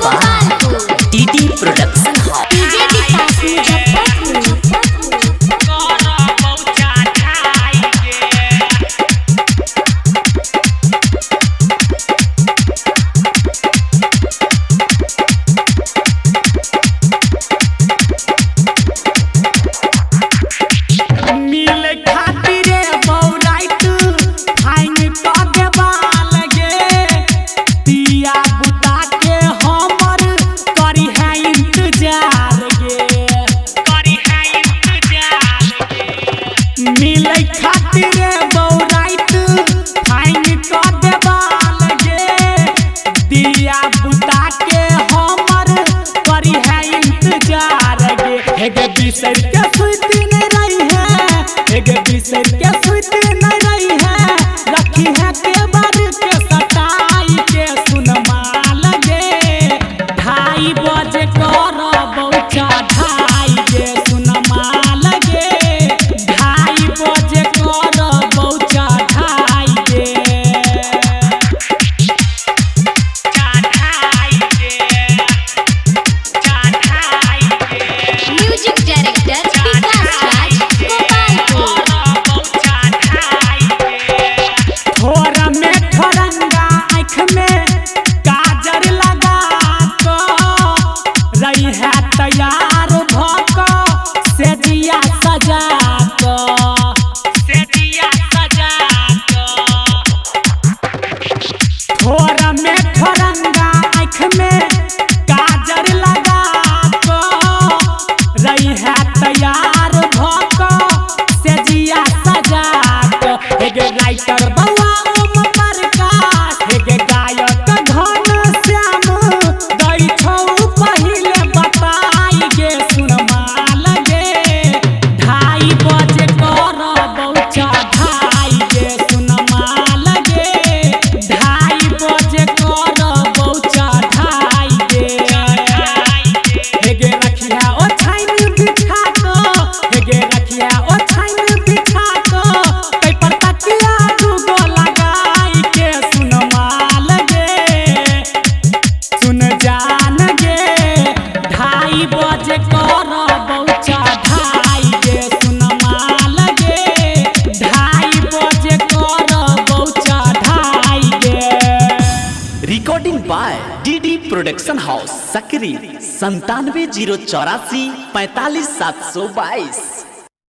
by DD Production House. DJ Vikas बिसर के सुती नहीं रही है, बिसर के सुती नहीं रही है, रखी है के बार के सटाई के सुनमा लगे 2:30 बजे करब चढ़ाई के सुनमा लगे 2:30 बजे करब चढ़ाई के Music Director Vikas Raj Gopalpur। थोड़ा में ठोरंगा आँख में काजर लगा को रही है तैयार भको से दिया सजा को थोड़ा में ठोरंगा आँख में काजर लगा को रही है तैयार भको से दिया सजा को एगे राइटर बउआ ओम प्रकाश एगे गायक घन श्याम गई छौ पहिले बताई गे सुनमा लगे 2:30 बजे करब चढ़ाई गे सुनमा लगे 2:30 बजे करब चढ़ाई गे हेगे रखिया ओ छाइन बिछा को हेगे रखिया ओ छाइन बिछा को कई पर तकिया दुगो लगाई के सुनमा लगे सुन जान गे 2:30 बजे करब चढ़ाई गे सुनमा लगे 2:30 बजे करब चढ़ाई गे। Recording by DD Production House, Sakri 97 084 45 722।